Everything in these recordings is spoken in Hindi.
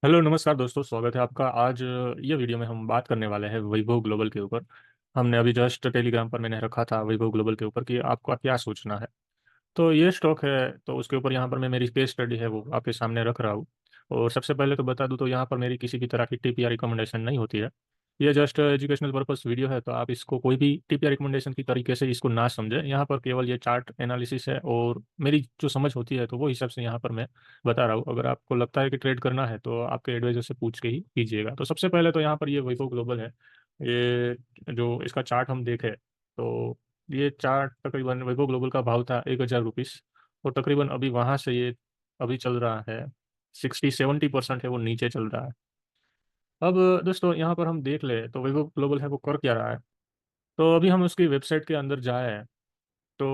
हेलो नमस्कार दोस्तों, स्वागत है आपका। आज ये वीडियो में हम बात करने वाले हैं वैभव ग्लोबल के ऊपर। हमने अभी जस्ट टेलीग्राम पर मैंने रखा था वैभव ग्लोबल के ऊपर कि आपका क्या सोचना है। तो ये स्टॉक है, तो उसके ऊपर यहाँ पर मैं मेरी केस स्टडी है वो आपके सामने रख रहा हूँ। और सबसे पहले तो बता दूँ तो यहाँ पर मेरी किसी भी तरह की टिप या रिकमेंडेशन नहीं होती है। ये जस्ट एजुकेशनल पर्पस वीडियो है, तो आप इसको कोई भी टिप या रिकमेंडेशन की तरीके से इसको ना समझें। यहाँ पर केवल ये चार्ट एनालिसिस है और मेरी जो समझ होती है तो वो हिसाब से यहाँ पर मैं बता रहा हूँ। अगर आपको लगता है कि ट्रेड करना है तो आपके एडवाइजर से पूछ के ही कीजिएगा। तो सबसे पहले तो यहाँ पर ये वैभव ग्लोबल है। ये जो इसका चार्ट हम देखें तो ये चार्ट तकरीबन वैभव ग्लोबल का भाव था 1,000 रुपीज़। और तकरीबन अभी वहां से ये अभी चल रहा है 60-70% है वो नीचे चल रहा है। अब दोस्तों यहाँ पर हम देख ले तो वैभव ग्लोबल है वो कर क्या रहा है। तो अभी हम उसकी वेबसाइट के अंदर जाए तो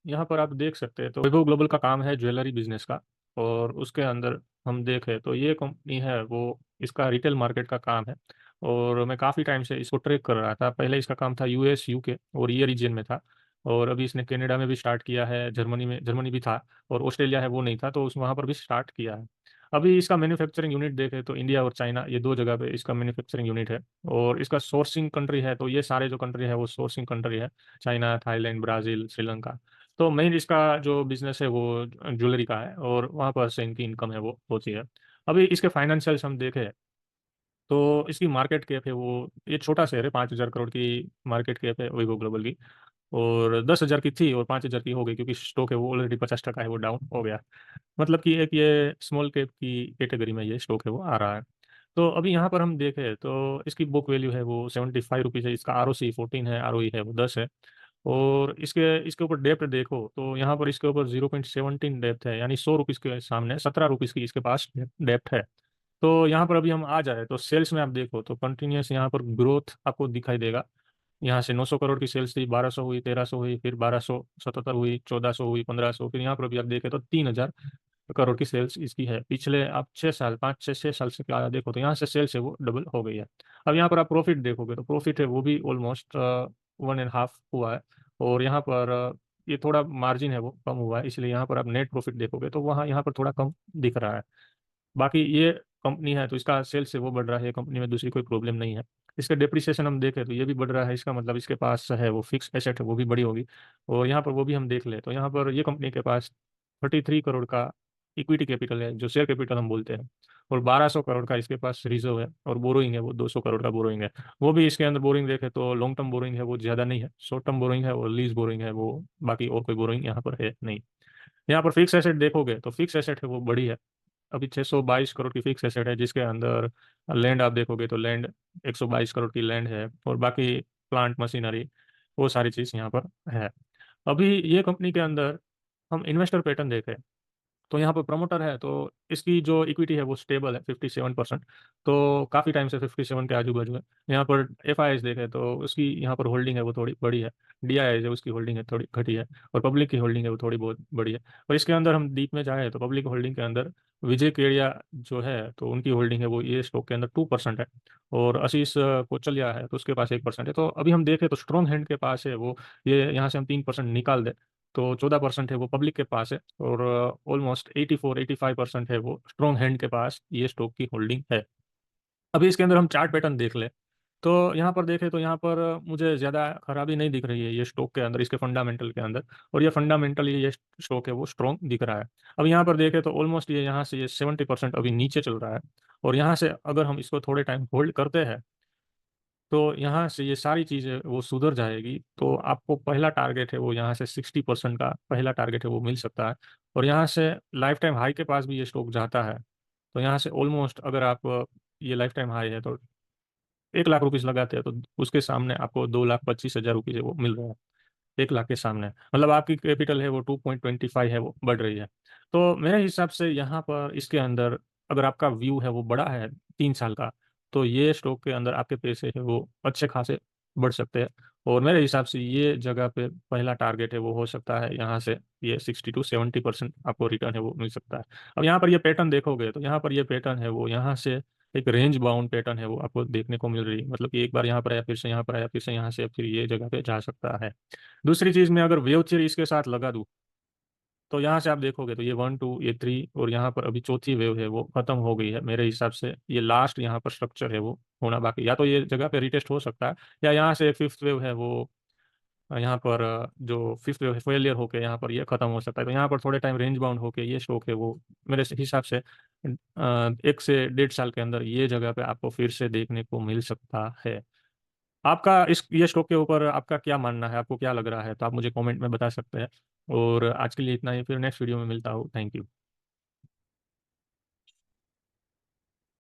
यहाँ पर आप देख सकते हैं, तो वैभव ग्लोबल का काम है ज्वेलरी बिजनेस का। और उसके अंदर हम देखें तो ये कंपनी है वो, इसका रिटेल मार्केट का काम है। और मैं काफ़ी टाइम से इसको ट्रैक कर रहा था। पहले इसका काम था यूएस यूके और ये रीजन में था। और अभी इसने कनाडा में भी स्टार्ट किया है, जर्मनी भी था। और ऑस्ट्रेलिया है वो नहीं था, तो उस वहाँ पर भी स्टार्ट किया है। अभी इसका मैन्युफैक्चरिंग यूनिट देखें तो इंडिया और चाइना ये दो जगह पे इसका मैन्युफैक्चरिंग यूनिट है। और इसका सोर्सिंग कंट्री है तो ये सारे जो कंट्री है वो सोर्सिंग कंट्री है। China, Thailand, Brazil, Sri Lanka. तो मेन इसका जो बिजनेस है वो ज्वेलरी का है और वहाँ पर से इनकी इनकम है वो होती है। अभी इसके फाइनेंशियल्स हम देखें तो इसकी मार्केट कैप है वो, ये छोटा शेयर है, 5,000 करोड़ की मार्केट कैप है वीवो ग्लोबल की। और 10,000 की थी और 5,000 की हो गई क्योंकि स्टॉक है वो ऑलरेडी 50% है वो डाउन हो गया। मतलब कि एक ये स्मॉल कैप की कैटेगरी में ये स्टॉक है वो आ रहा है। तो अभी यहाँ पर हम देखें तो इसकी बुक वैल्यू है वो 75 रुपीज़ है। इसका आर ओ सी 14 है, आर ओ ई है वो 10 है। और इसके इसके ऊपर डेप्थ देखो तो यहाँ पर इसके ऊपर 0.17 डेप्थ है, यानी 100 रुपीज़ के सामने 17 रुपीज़ की इसके पास डेप्थ है। तो यहाँ पर अभी हम आ जाए तो सेल्स में आप देखो तो कंटिन्यूस यहाँ पर ग्रोथ आपको दिखाई देगा। यहाँ से 900 करोड़ की सेल्स थी, 1,200 हुई, 1,300 हुई, फिर 1,277 हुई, 1,400 हुई, 1,500, फिर यहाँ पर अभी आप देखें तो 3,000 करोड़ की सेल्स इसकी है। पिछले आप 6 साल, 5 6 6 साल से क्या देखो तो यहाँ से सेल्स है वो डबल हो गई है। अब यहाँ पर आप प्रॉफिट देखोगे तो प्रॉफिट है वो भी ऑलमोस्ट 1.5 हुआ है। और यहाँ पर ये थोड़ा मार्जिन है वो कम हुआ है, इसलिए यहाँ पर आप नेट प्रॉफिट देखोगे तो वहाँ यहाँ पर थोड़ा कम दिख रहा है। बाकी ये कंपनी है तो इसका सेल्स से वो बढ़ रहा है, कंपनी में दूसरी कोई प्रॉब्लम नहीं है। इसका डिप्रिसिएशन हम देखें तो ये भी बढ़ रहा है, इसका मतलब इसके पास है वो फिक्स एसेट है वो भी बड़ी होगी। और यहाँ पर वो भी हम देख ले तो यहाँ पर ये कंपनी के पास 33 करोड़ का इक्विटी कैपिटल है जो शेयर कैपिटल हम बोलते हैं। और 1,200 करोड़ का इसके पास रिजर्व है और बोरोइंग है वो 200 करोड़ का बोरोइंग है। वो भी इसके अंदर बोरिंग देखे तो लॉन्ग टर्म बोरोइंग है वो ज़्यादा नहीं है, शॉर्ट टर्म बोरोइंग है और लीज बोरोइंग है वो। बाकी और कोई बोरोइंग यहाँ पर है नहीं। यहाँ पर फिक्स एसेट देखोगे तो फिक्स एसेट है वो बड़ी है। अभी 622 करोड़ की फिक्स एसेट है जिसके अंदर लैंड आप देखोगे तो लैंड 122 करोड़ की लैंड है। और बाकी प्लांट मशीनरी वो सारी चीज़ यहाँ पर है। अभी ये कंपनी के अंदर हम इन्वेस्टर पैटर्न देखें तो यहाँ पर प्रमोटर है तो इसकी जो इक्विटी है वो स्टेबल है 57%। तो काफ़ी टाइम से 57 के आजू बाजू है। यहाँ पर एफ आई एस देखे तो उसकी यहाँ पर होल्डिंग है वो थोड़ी बड़ी है। डी आई एस है उसकी होल्डिंग है थोड़ी घटी है। और पब्लिक की होल्डिंग है वो थोड़ी बहुत बड़ी है। और इसके अंदर हम डीप में जाए तो पब्लिक होल्डिंग के अंदर विजय केडिया जो है तो उनकी होल्डिंग है वो ये स्टॉक के अंदर 2% है। और आशीष कोचलिया है तो उसके पास 1% है। तो अभी हम देखें तो स्ट्रॉन्ग हैंड के पास है वो, ये यहाँ से हम 3% निकाल दें तो 14% है वो पब्लिक के पास है। और ऑलमोस्ट 84-85% है वो स्ट्रॉन्ग हैंड के पास ये स्टॉक की होल्डिंग है। अभी इसके अंदर हम चार्ट पैटर्न देख ले तो यहाँ पर देखें तो यहाँ पर मुझे ज़्यादा खराबी नहीं दिख रही है ये स्टॉक के अंदर, इसके फंडामेंटल के अंदर। और ये फंडामेंटल ये स्टॉक है वो स्ट्रॉन्ग दिख रहा है। अब यहाँ पर देखें तो ऑलमोस्ट ये यहाँ से ये 70% अभी नीचे चल रहा है। और यहाँ से अगर हम इसको थोड़े टाइम होल्ड करते हैं तो यहाँ से ये सारी चीज़ें वो सुधर जाएगी। तो आपको पहला टारगेट है वो यहाँ से 60% का पहला टारगेट है वो मिल सकता है। और यहाँ से लाइफ टाइम हाई के पास भी ये स्टॉक जाता है। तो यहाँ से ऑलमोस्ट अगर आप ये लाइफ टाइम हाई है तो 1,00,000 रुपीज़ लगाते हैं तो उसके सामने आपको 2,25,000 रुपये वो मिल रहा है। 1,00,000 के सामने मतलब आपकी कैपिटल है वो 2.25 है वो बढ़ रही है। तो मेरे हिसाब से यहाँ पर इसके अंदर अगर आपका व्यू है वो बड़ा है 3 साल का तो ये स्टॉक के अंदर आपके पैसे है वो अच्छे खासे बढ़ सकते हैं। और मेरे हिसाब से ये जगह पे पहला टारगेट है वो हो सकता है यहाँ से ये 60-70% आपको रिटर्न है वो मिल सकता है। अब यहाँ पर ये पैटर्न देखोगे तो यहाँ पर ये पैटर्न है वो यहाँ से एक रेंज बाउंड पैटर्न है वो आपको देखने को मिल रही है। मतलब कि एक बार यहाँ पर आया, फिर से यहाँ पर आया, फिर से यहाँ से फिर ये जगह पे जा सकता है। दूसरी चीज मैं अगर वेव थ्योरी इसके साथ लगा दूं तो यहाँ से आप देखोगे तो ये 1 2 ये 3 और यहाँ पर अभी चौथी वेव है वो खत्म हो गई है मेरे हिसाब से। ये लास्ट यहाँ पर स्ट्रक्चर है वो होना बाकी, या तो ये जगह पे रिटेस्ट हो सकता है, या यहाँ से फिफ्थ वेव है वो यहाँ पर जो फिफ्थ वेव फेलियर होके यहाँ पर ये खत्म हो सकता है। तो यहाँ पर थोड़े टाइम रेंज बाउंड होके ये स्टॉक है वो मेरे हिसाब से 1 से 1.5 साल के अंदर ये जगह पे आपको फिर से देखने को मिल सकता है। आपका इस ये स्टॉक के ऊपर आपका क्या मानना है, आपको क्या लग रहा है, तो आप मुझे कमेंट में बता सकते हैं। और आज के लिए इतना ही, फिर नेक्स्ट वीडियो में मिलता हूँ। Thank you.